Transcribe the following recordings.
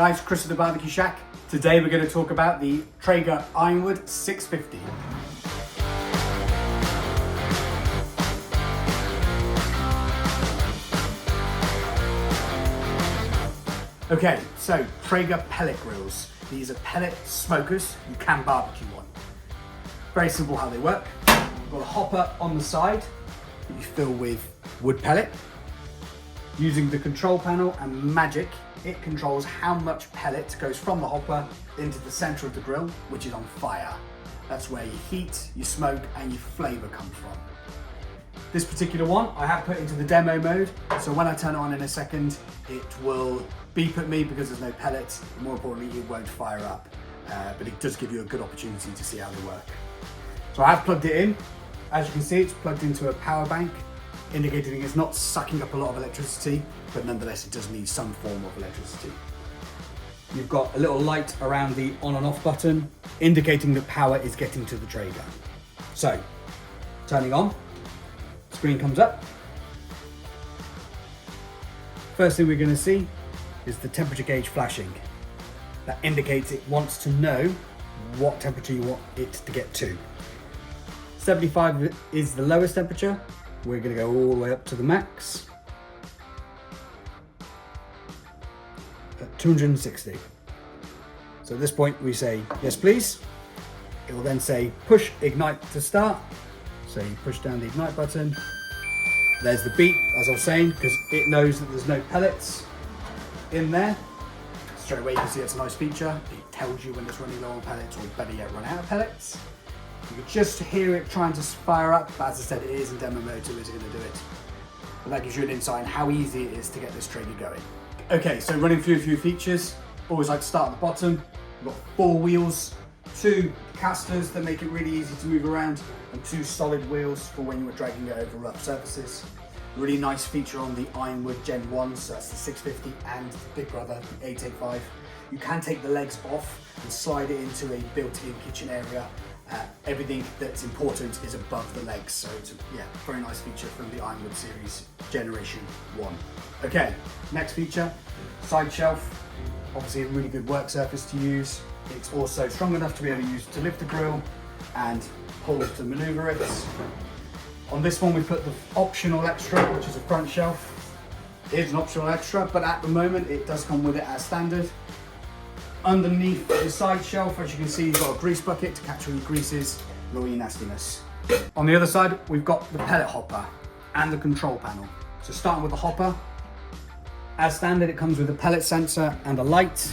Guys, Chris at the Barbecue Shack. Today we're going to talk about the Traeger Ironwood 650. Okay, so Traeger pellet grills. These are pellet smokers. You can barbecue on. Very simple how they work. You've got a hopper on the side that you fill with wood pellet. Using the control panel and magic, it controls how much pellet goes from the hopper into the center of the grill, which is on fire. That's where your heat, your smoke, and your flavor come from. This particular one, I have put into the demo mode, so when I turn it on in a second, it will beep at me because there's no pellets. More importantly, it won't fire up, but it does give you a good opportunity to see how they work. So I have plugged it in. As you can see, it's plugged into a power bank, indicating it's not sucking up a lot of electricity, but nonetheless it does need some form of electricity. You've got a little light around the on and off button, indicating that power is getting to the Traeger. So, turning on, screen comes up. First thing we're going to see is the temperature gauge flashing. That indicates it wants to know what temperature you want it to get to. 75 is the lowest temperature. We're going to go all the way up to the max at 260. So at this point we say yes please. It will then say push ignite to start. So you push down the ignite button. There's the beep, as I was saying, because it knows that there's no pellets in there. Straight away you can see it's a nice feature. It tells you when it's running low on pellets, or better yet, run out of pellets. You can just hear it trying to fire up, but as I said, it is in demo mode, so it's going to do it. But that gives you an insight on how easy it is to get this Traeger going. Okay, so running through a few features. Always like to start at the bottom. We've got 4 wheels, 2 casters that make it really easy to move around, and 2 solid wheels for when you're dragging it over rough surfaces. Really nice feature on the Ironwood Gen 1, so that's the 650 and the big brother, the 885. You can take the legs off and slide it into a built-in kitchen area. Everything that's important is above the legs, so it's a very nice feature from the Ironwood series generation 1. Okay, next feature, side shelf. Obviously a really good work surface to use. It's also strong enough to be able to use to lift the grill and pull to maneuver it. On this one we put the optional extra, which is a front shelf. It is an optional extra, but at the moment it does come with it as standard. Underneath the side shelf, as you can see, you've got a grease bucket to catch all your greases and all your nastiness. On the other side, we've got the pellet hopper and the control panel. So starting with the hopper, as standard, it comes with a pellet sensor and a light.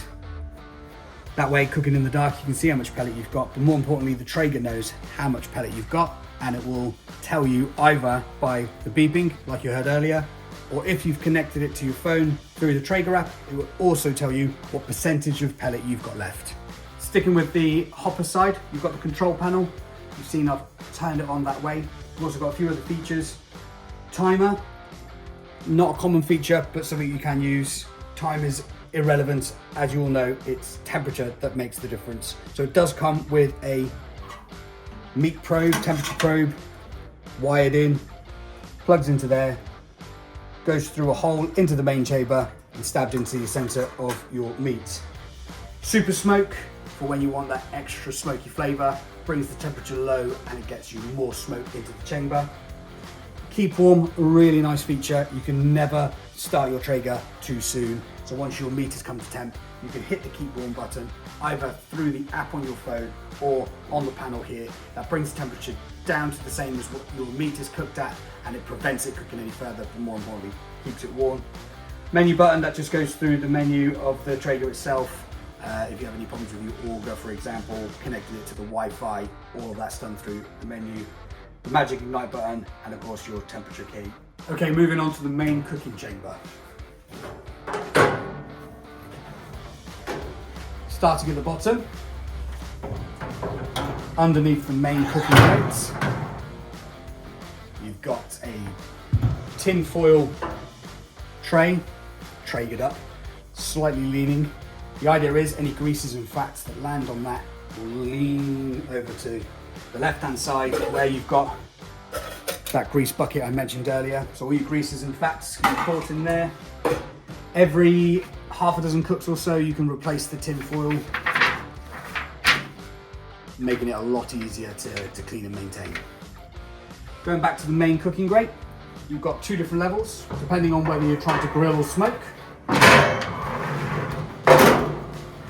That way, cooking in the dark, you can see how much pellet you've got, but more importantly, the Traeger knows how much pellet you've got, and it will tell you either by the beeping, like you heard earlier, or if you've connected it to your phone through the Traeger app, it will also tell you what percentage of pellet you've got left. Sticking with the hopper side, you've got the control panel. You've seen I've turned it on that way. You've also got a few other features. Timer, not a common feature, but something you can use. Time is irrelevant. As you all know, it's temperature that makes the difference. So it does come with a meat probe, temperature probe, wired in, plugs into there, goes through a hole into the main chamber and stabbed into the center of your meat. Super smoke for when you want that extra smoky flavor, brings the temperature low and it gets you more smoke into the chamber. Keep warm, really nice feature. You can never start your Traeger too soon. So once your meat has come to temp, you can hit the keep warm button either through the app on your phone or on the panel here. That brings the temperature down to the same as what your meat is cooked at, and it prevents it cooking any further, but more importantly, keeps it warm. Menu button that just goes through the menu of the Traeger itself. If you have any problems with your auger, for example, connecting it to the Wi-Fi, all of that's done through the menu. The magic ignite button, and of course your temperature key. Okay, moving on to the main cooking chamber. Starting at the bottom, underneath the main cooking plates, you've got a tin foil tray, Traegered up, slightly leaning. The idea is any greases and fats that land on that will lean over to the left-hand side where you've got that grease bucket I mentioned earlier. So all your greases and fats can be caught in there. Every half a dozen cooks or so, you can replace the tin foil, making it a lot easier to clean and maintain. Going back to the main cooking grate, you've got two different levels, depending on whether you're trying to grill or smoke.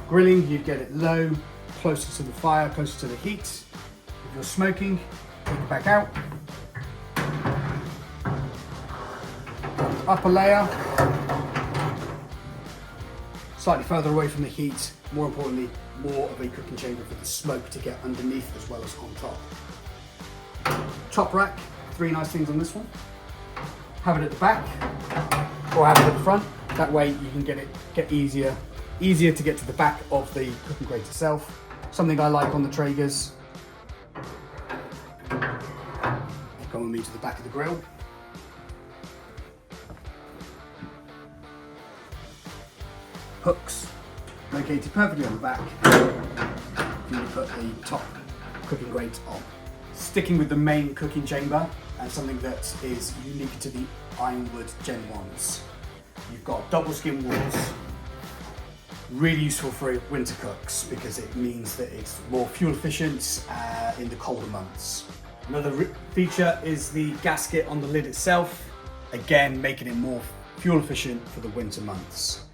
Grilling, you'd get it low, closer to the fire, closer to the heat. If you're smoking, take it back out. Upper layer, slightly further away from the heat. More importantly, more of a cooking chamber for the smoke to get underneath as well as on top. Top rack, three nice things on this one. Have it at the back or have it at the front. That way you can get easier to get to the back of the cooking grate itself. Something I like on the Traegers. Come with me to the back of the grill. Hooks located perfectly on the back. You put the top cooking grate on. Sticking with the main cooking chamber and something that is unique to the Ironwood Gen 1s. You've got double skin walls. Really useful for winter cooks because it means that it's more fuel efficient in the colder months. Another feature is the gasket on the lid itself, again making it more fuel efficient for the winter months.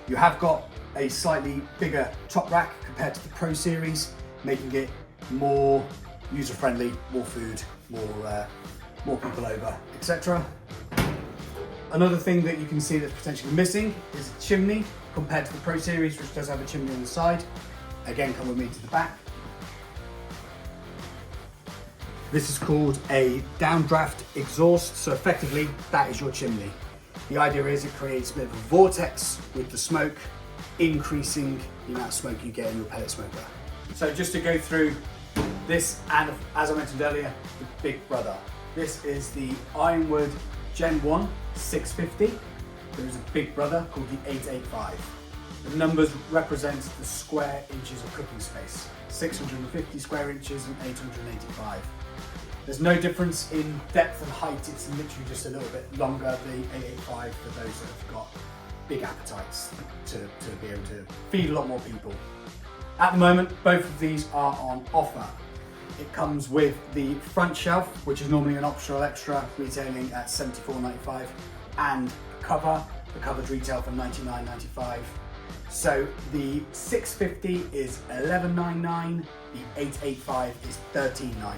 You have got a slightly bigger top rack compared to the Pro Series, making it more user friendly, more food, more people over, etc. Another thing that you can see that's potentially missing is a chimney compared to the Pro Series, which does have a chimney on the side. Again, come with me to the back. This is called a downdraft exhaust, so effectively that is your chimney. The idea is it creates a bit of a vortex with the smoke, increasing the amount of smoke you get in your pellet smoker. So just to go through this, and as I mentioned earlier, the big brother. This is the Ironwood Gen 1 650. There is a big brother called the 885. The numbers represent the square inches of cooking space. 650 square inches and 885. There's no difference in depth and height, it's literally just a little bit longer, the 885, for those that have got big appetites to be able to feed a lot more people. At the moment, both of these are on offer. It comes with the front shelf, which is normally an optional extra, retailing at $74.95, and the cover. The cover's retail for $99.95. So the 650 is $11.99, the 885 is $13.99.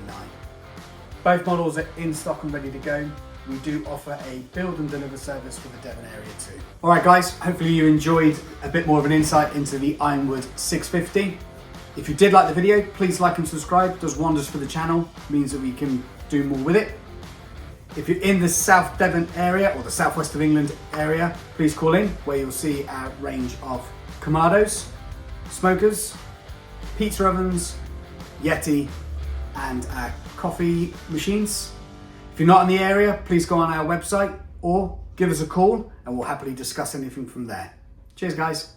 Both models are in stock and ready to go. We do offer a build and deliver service for the Devon area too. All right guys, hopefully you enjoyed a bit more of an insight into the Ironwood 650. If you did like the video, please like and subscribe. It does wonders for the channel, means that we can do more with it. If you're in the South Devon area or the southwest of England area, please call in, where you'll see our range of Kamados, smokers, pizza ovens, Yeti, and our coffee machines. If you're not in the area, please go on our website or give us a call and we'll happily discuss anything from there. Cheers guys.